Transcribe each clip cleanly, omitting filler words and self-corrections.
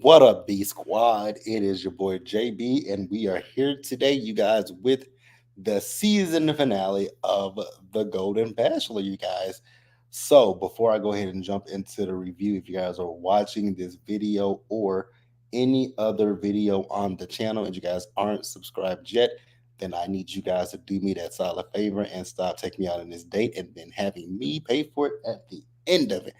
What up, B Squad? It is your boy JB, and we are here today, you guys, with the season finale of The Golden Bachelor, you guys. So, before I go ahead and jump into the review, if you guys are watching this video or any other video on the channel and you guys aren't subscribed yet, then I need you guys to do me that solid favor and stop taking me out on this date and then having me pay for it at the end of it.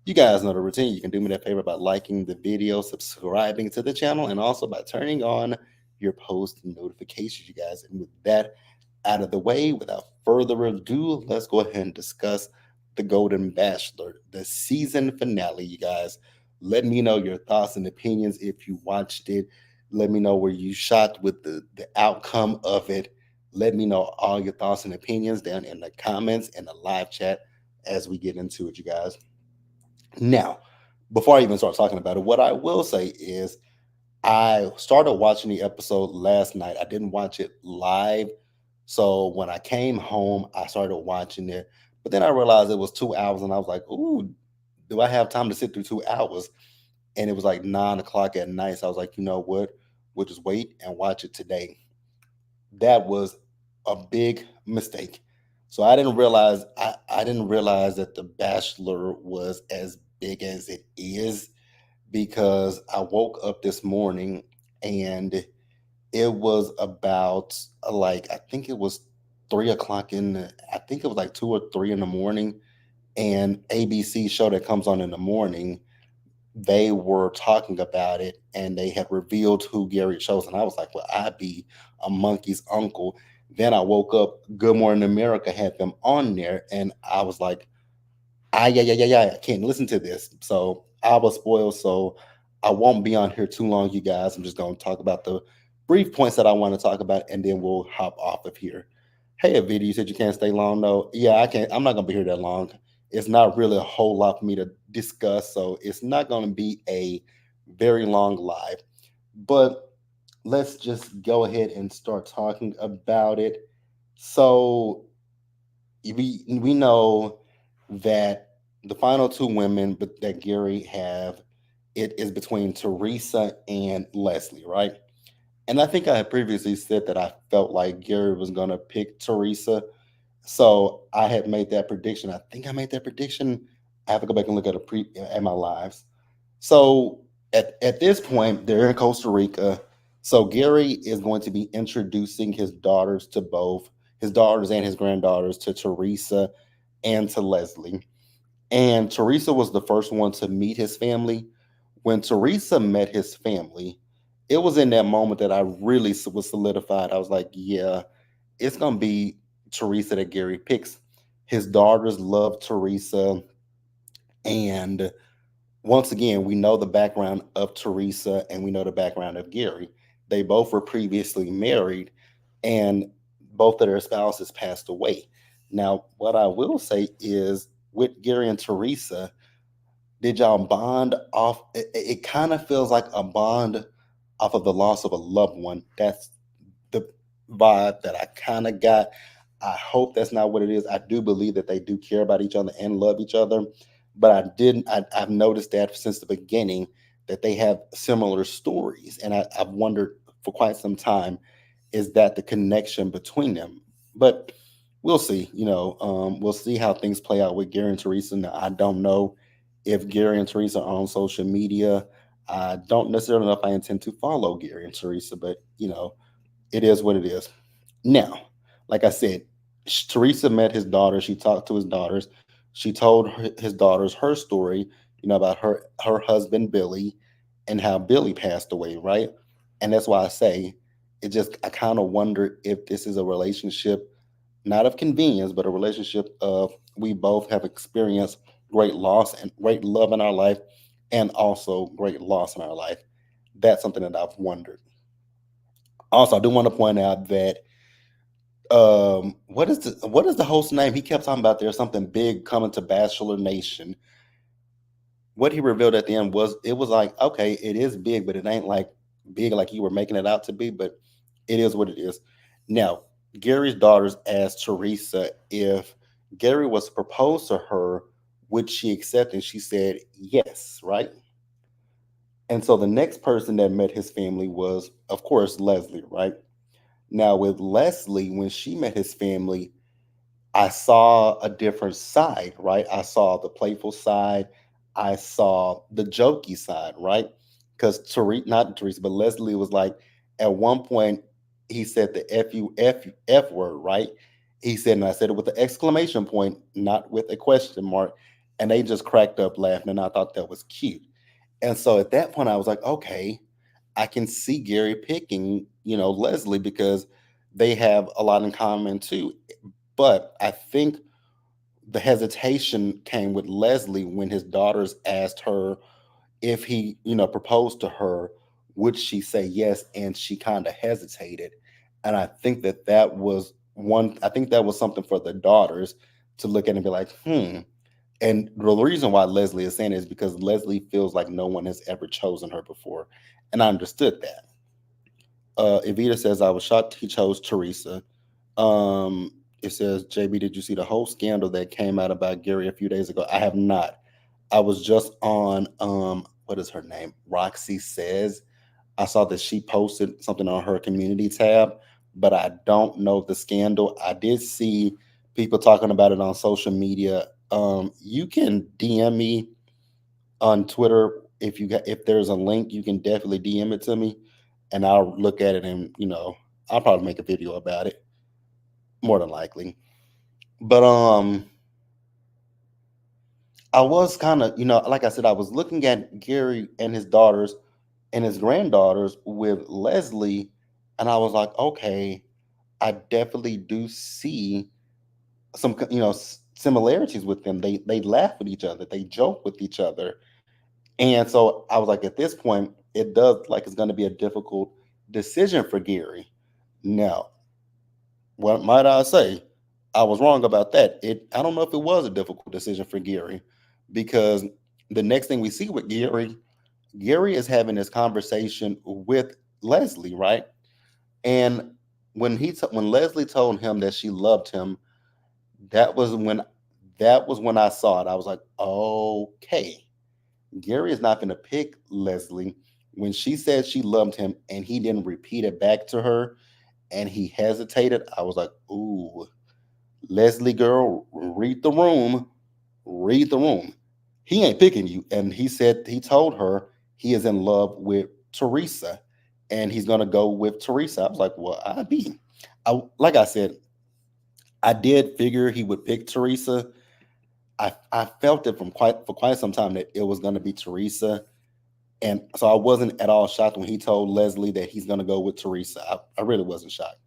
You guys know the routine. You can do me that favor by liking the video, subscribing to the channel, and also by turning on your post notifications, you guys. And with that out of the way, without further ado, let's go ahead and discuss The Golden Bachelor, the season finale, you guys. Let me know your thoughts and opinions if you watched it. Let me know where you shot with the outcome of it. Let me know all your thoughts and opinions down in the comments and the live chat as we get into it, you guys. Now, before I even start talking about it, what I will say is I started watching the episode last night. I didn't watch it live. So when I came home, I started watching it. But then I realized it was 2 hours and I was like, ooh, do I have time to sit through 2 hours? And it was like 9 o'clock at night. So I was like, you know what? We'll just wait and watch it today. That was a big mistake. So I didn't realize that The Bachelor was as big as it is because I woke up this morning and it was about like I think it was 3 o'clock I think it was like 2 or 3 in the morning, and ABC show that comes on in the morning, they were talking about it and they had revealed who Gary chose. And I was like, well, I'd be a monkey's uncle. Then I woke up, Good Morning America had them on there, and I was like, yeah, I can't listen to this. So I was spoiled. So I won't be on here too long, you guys. I'm just going to talk about the brief points that I want to talk about, and then we'll hop off of here. Hey, Avidia, you said you can't stay long. No, yeah, I can't. I'm not going to be here that long. It's not really a whole lot for me to discuss. So it's not going to be a very long live. But let's just go ahead and start talking about it. So we know that the final two women that Gary have, it is between Teresa and Leslie, right? And I think I had previously said that I felt like Gary was gonna pick Teresa, so I had made that prediction. I think I made that prediction. I have to go back and look at at my lives. So at this point, they're in Costa Rica. So Gary is going to be introducing his daughters to both his daughters and his granddaughters to Teresa and to Leslie. And Teresa was the first one to meet his family. When Teresa met his family, it was in that moment that I really was solidified. I was like, yeah, it's going to be Teresa that Gary picks. His daughters love Teresa. And once again, we know the background of Teresa and we know the background of Gary. They both were previously married and both of their spouses passed away. Now, what I will say is with Gary and Teresa, did y'all bond off? It kind of feels like a bond off of the loss of a loved one. That's the vibe that I kind of got. I hope that's not what it is. I do believe that they do care about each other and love each other, but I didn't. I've noticed that since the beginning that they have similar stories, and I've wondered for quite some time, is that the connection between them? But we'll see. We'll see how things play out with Gary and Teresa. Now, I don't know if Gary and Teresa are on social media. I don't necessarily know if I intend to follow Gary and Teresa, but it is what it is. Now, like I said, Teresa met his daughter. She talked to his daughters. She told his daughters her story, about her husband Billy and how Billy passed away, right? And that's why I say I kind of wonder if this is a relationship, not of convenience, but a relationship of we both have experienced great loss and great love in our life and also great loss in our life. That's something that I've wondered. Also, I do want to point out that what is the host name? He kept talking about there's something big coming to Bachelor Nation. What he revealed at the end was it was like, okay, it is big, but it ain't like big like you were making it out to be, but it is what it is. Now, Gary's daughters asked Teresa if Gary was to propose to her, would she accept? And she said yes, right? And so the next person that met his family was, of course, Leslie, right? Now, with Leslie, when she met his family, I saw a different side, right? I saw the playful side. I saw the jokey side, right? Because Teresa, not Teresa, but Leslie was like, at one point, he said the F word, right? He said, and I said it with an exclamation point, not with a question mark. And they just cracked up laughing. And I thought that was cute. And so at that point, I was like, okay, I can see Gary picking, Leslie because they have a lot in common too. But I think the hesitation came with Leslie when his daughters asked her if he, proposed to her, would she say yes? And she kind of hesitated. And I think that was one, I think that was something for the daughters to look at and be like, hmm. And the reason why Leslie is saying it is because Leslie feels like no one has ever chosen her before. And I understood that. Evita says, I was shocked he chose Teresa. Um, it says, JB, did you see the whole scandal that came out about Gary a few days ago? I have not. I was just on what is her name? Roxy Says. I saw that she posted something on her community tab, but I don't know the scandal. I did see people talking about it on social media. You can DM me on Twitter if there's a link, you can definitely DM it to me and I'll look at it and I'll probably make a video about it more than likely. But I was kind of, like I said, I was looking at Gary and his daughters and his granddaughters with Leslie, and I was like, okay, I definitely do see some, similarities with them. They laugh with each other, they joke with each other, and so I was like, at this point, it does like it's going to be a difficult decision for Gary. Now, what might I say? I was wrong about that. I don't know if it was a difficult decision for Gary because the next thing we see with Gary is having this conversation with Leslie, right? And when Leslie told him that she loved him, that was when I saw it. I was like, okay, Gary is not going to pick Leslie. When she said she loved him and he didn't repeat it back to her and he hesitated, I was like, ooh, Leslie girl, read the room, read the room. He ain't picking you. And he told her he is in love with Teresa and he's gonna go with Teresa. I was like, well, like I said, I did figure he would pick Teresa. I felt it for quite some time that it was gonna be Teresa. And so I wasn't at all shocked when he told Leslie that he's gonna go with Teresa. I really wasn't shocked.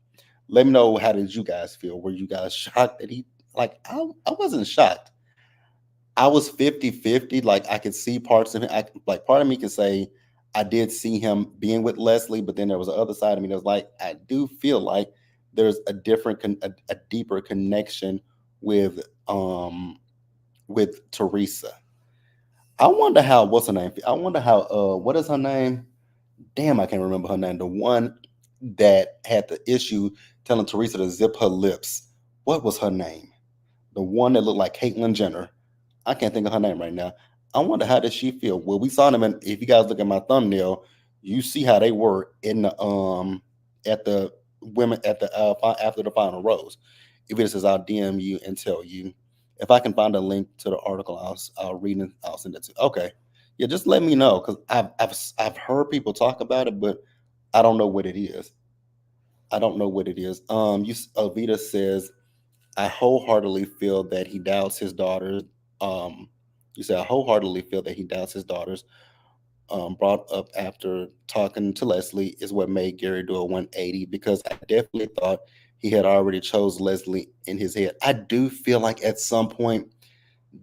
Let me know, how did you guys feel? Were you guys shocked that he like I wasn't shocked. I was 50-50. Like I could see parts of him. Like part of me could say I did see him being with Leslie, but then there was the other side of me that was like, I do feel like there's a a deeper connection with um with Teresa. I wonder how what's her name? I wonder how what is her name? Damn, I can't remember her name. The one that had the issue telling Teresa to zip her lips. What was her name? The one that looked like Caitlyn Jenner. I can't think of her name right now. I wonder how did she feel? Well, we saw them, and if you guys look at my thumbnail, you see how they were in the at the women at the after the final rose. If it says, I'll DM you and tell you. If I can find a link to the article, I'll read it. I'll send it to. Okay, yeah, just let me know because I've heard people talk about it, but I don't know what it is. I don't know what it is. Avita says I wholeheartedly feel that he doubts his daughters. Um, you say I wholeheartedly feel that he doubts his daughters. Brought up after talking to Leslie is what made Gary do a 180 because I definitely thought he had already chose Leslie in his head. I do feel like at some point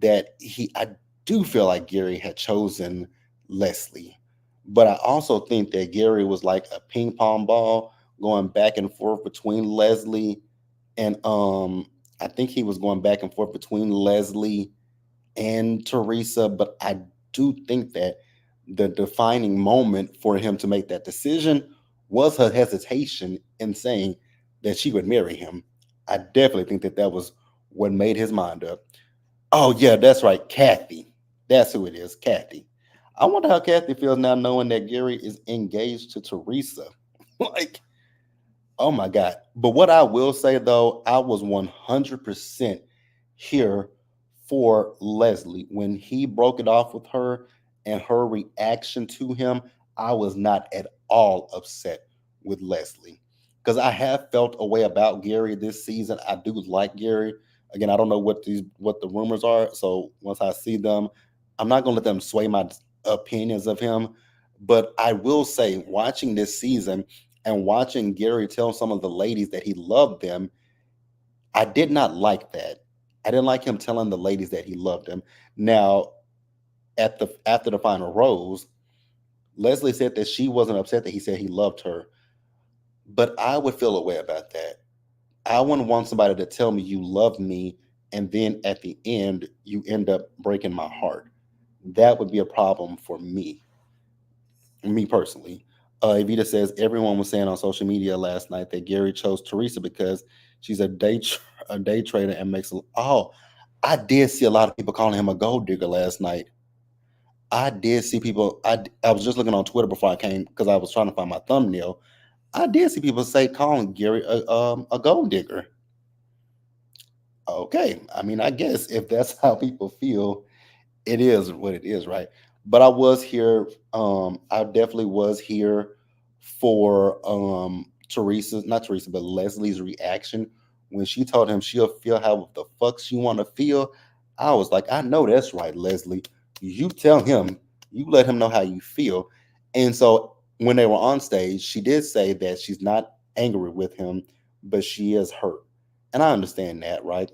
I do feel like Gary had chosen Leslie, but I also think that Gary was like a ping pong ball going back and forth between Leslie and I think he was going back and forth between Leslie and Teresa, but I do think that the defining moment for him to make that decision was her hesitation in saying that she would marry him. I definitely think that was what made his mind up. Oh yeah, that's right, Kathy. That's who it is, Kathy. I wonder how Kathy feels now knowing that Gary is engaged to Teresa. Like, oh my God. But what I will say though, I was 100% here for Leslie. When he broke it off with her and her reaction to him, I was not at all upset with Leslie. Because I have felt a way about Gary this season. I do like Gary. Again, I don't know what the rumors are. So once I see them, I'm not gonna let them sway my opinions of him. But I will say, watching this season, and watching Gary tell some of the ladies that he loved them, I did not like that. I didn't like him telling the ladies that he loved them. Now, at the after the final rose, Leslie said that she wasn't upset that he said he loved her, but I would feel a way about that. I wouldn't want somebody to tell me you love me and then at the end you end up breaking my heart. That would be a problem for me personally. Evita says everyone was saying on social media last night that Gary chose Teresa because she's a day trader and makes a oh. I did see a lot of people calling him a gold digger last night. I did see people. I was just looking on Twitter before I came because I was trying to find my thumbnail. I did see people say calling Gary a gold digger. Okay, I mean, I guess if that's how people feel, it is what it is, right? But I was here. I definitely was here for Teresa's, not Teresa, but Leslie's reaction when she told him she'll feel how the fuck she want to feel. I was like, I know that's right, Leslie. You tell him, you let him know how you feel. And so when they were on stage, she did say that she's not angry with him, but she is hurt. And I understand that, right?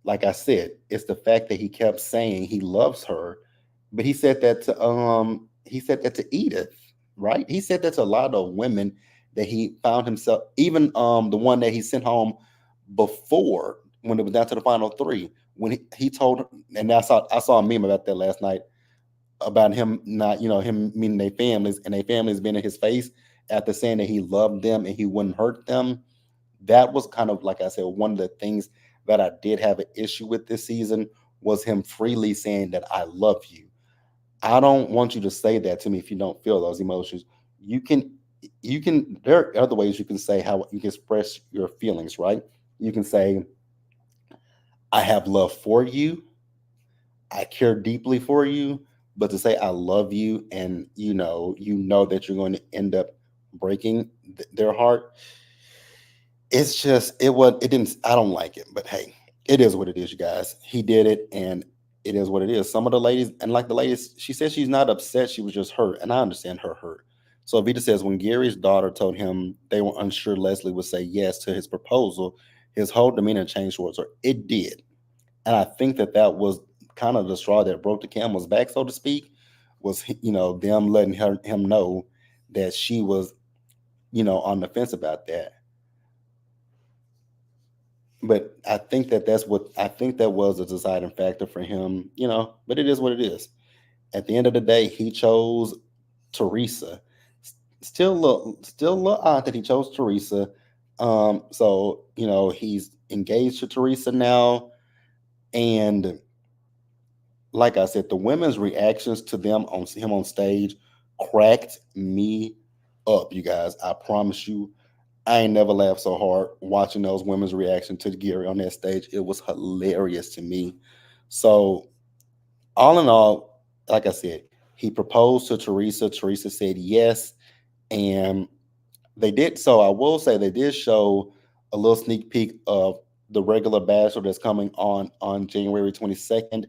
Like I said, it's the fact that he kept saying he loves her, but he said that to Edith, right? He said that to a lot of women that he found himself, even the one that he sent home before when it was down to the final three. When he told her, and I saw a meme about that last night about him not, him meeting their families and their families being in his face after saying that he loved them and he wouldn't hurt them. That was kind of like I said, one of the things that I did have an issue with this season was him freely saying that I love you. I don't want you to say that to me if you don't feel those emotions. You can there are other ways you can say how you can express your feelings, right? You can say, I have love for you, I care deeply for you, but to say I love you and you know that you're going to end up breaking their heart, it's just it didn't I don't like it, but hey, it is what it is, you guys. He did it and it is what it is. Some of the ladies, and like the ladies, she said she's not upset, she was just hurt, and I understand her hurt. So Vita says when Gary's daughter told him they were unsure Leslie would say yes to his proposal, his whole demeanor changed towards her. It did. And I think that that was kind of the straw that broke the camel's back, so to speak, was them letting him know that she was on the fence about that. But I think that was a deciding factor for him, but it is what it is. At the end of the day, he chose Teresa. Still a little odd that he chose Teresa. So, he's engaged to Teresa now. And like I said, the women's reactions to them on him on stage cracked me up, you guys. I promise you, I ain't never laughed so hard watching those women's reaction to Gary on that stage. It was hilarious to me. So, all in all, like I said, he proposed to Teresa. Teresa said yes, and they did. So, I will say they did show a little sneak peek of the regular Bachelor that's coming on January 22nd.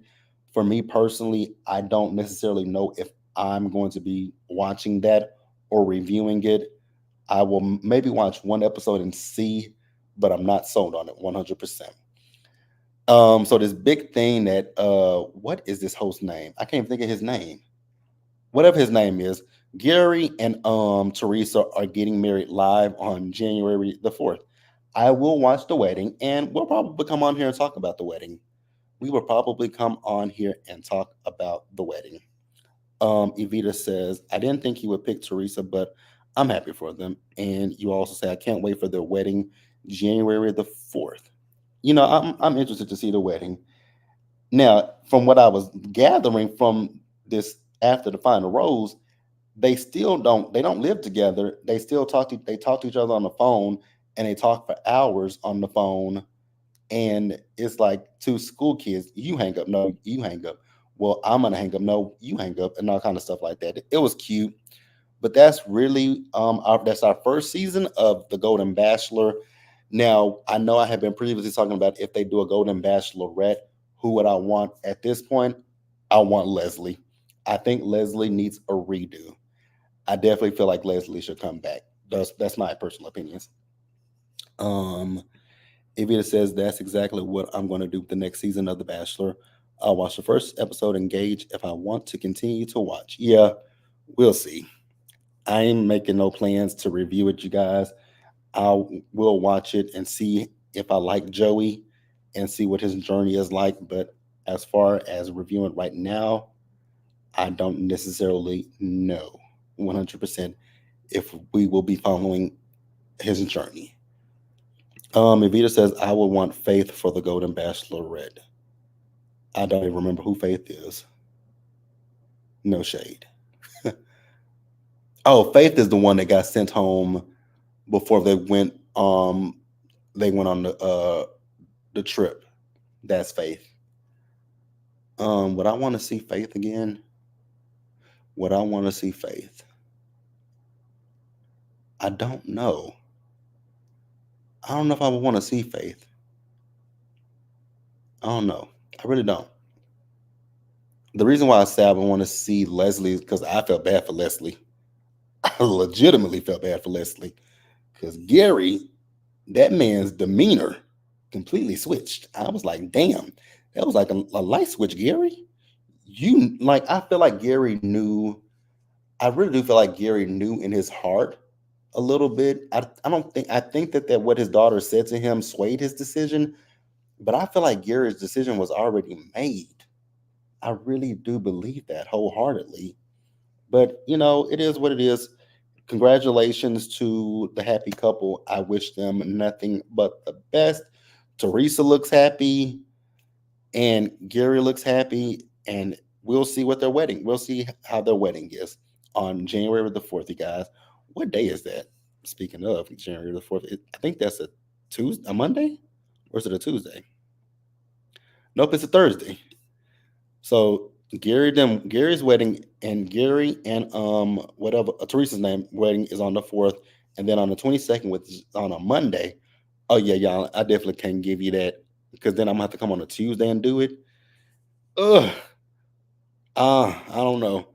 For me personally, I don't necessarily know if I'm going to be watching that or reviewing it. I will maybe watch one episode and see, but I'm not sold on it 100%. So this big thing that what is this host name? I can't think of his name. Whatever his name is, Gary and Teresa are getting married live on January the 4th. I will watch the wedding and we'll probably come on here and talk about the wedding. We will probably come on here and talk about the wedding. Evita says, I didn't think he would pick Teresa, but I'm happy for them. And you also say, I can't wait for their wedding, January the 4th. I'm interested to see the wedding. Now, from what I was gathering from this after the final rose, they don't live together. They still they talk to each other on the phone, and they talk for hours on the phone. And it's like two school kids. You hang up, no, you hang up. Well, I'm gonna hang up, no, you hang up, and all kind of stuff like that. It was cute, but that's really that's our first season of the Golden Bachelor. Now I know I have been previously talking about if they do a Golden Bachelorette, who would I want at this point? I want Leslie. I think Leslie needs a redo. I definitely feel like Leslie should come back. That's my personal opinions. Um, Evita says that's exactly what I'm going to do with the next season of The Bachelor. I'll watch the first episode and gauge if I want to continue to watch. Yeah, we'll see. I ain't making no plans to review it, you guys. I will watch it and see if I like Joey and see what his journey is like. But as far as reviewing right now, I don't necessarily know 100% if we will be following his journey. Evita says, I would want Faith for the Golden Bachelorette. I don't even remember who Faith is. No shade. Oh, Faith is the one that got sent home before they went on the trip. That's Faith. Would I want to see Faith again? Would I want to see Faith? I don't know. I don't know if I would want to see Faith. I don't know. I really don't. The reason why I say I would want to see Leslie is because I felt bad for Leslie. I legitimately felt bad for Leslie because Gary, that man's demeanor completely switched. I was like, damn, that was like a light switch, Gary. You like, I feel like Gary knew. I really do feel like Gary knew in his heart a little bit. I don't think I think that what his daughter said to him swayed his decision, but I feel like Gary's decision was already made. I really do believe that wholeheartedly. But it is what it is. Congratulations to the happy couple. I wish them nothing but the best. Teresa looks happy and Gary looks happy, and we'll see how their wedding is on January the 4th, you guys. What day is that? Speaking of January the 4th, I think that's a Tuesday, a Monday, or is it a Tuesday? Nope, it's a Thursday. So Gary's wedding and Gary and whatever Teresa's name wedding is on the 4th, and then on the 22nd, which is on a Monday. Oh yeah, y'all, I definitely can't give you that because then I'm gonna have to come on a Tuesday and do it. Ugh. I don't know.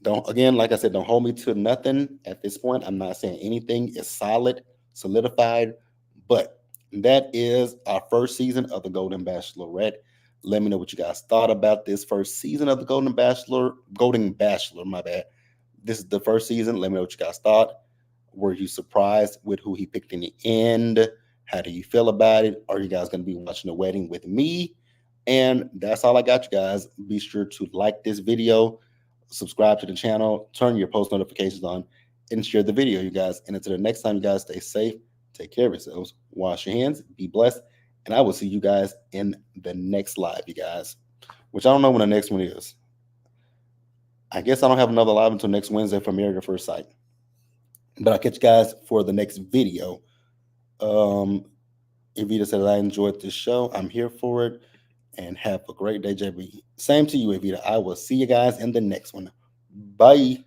Don't again, like I said, don't hold me to nothing at this point. I'm not saying anything is solid, solidified, but that is our first season of the Golden Bachelorette. Let me know what you guys thought about this first season of the Golden Bachelor, my bad. This is the first season. Let me know what you guys thought. Were you surprised with who he picked in the end? How do you feel about it? Are you guys going to be watching the wedding with me? And that's all I got, you guys. Be sure to like this video, subscribe to the channel, turn your post notifications on, and share the video, you guys. And until the next time, you guys stay safe, take care of yourselves, wash your hands, be blessed, and I will see you guys in the next live, you guys. Which I don't know when the next one is. I guess I don't have another live until next Wednesday for Married at First Sight. But I'll catch you guys for the next video. Evita said I enjoyed this show. I'm here for it. And have a great day, JB. Same to you, Evita. I will see you guys in the next one. Bye.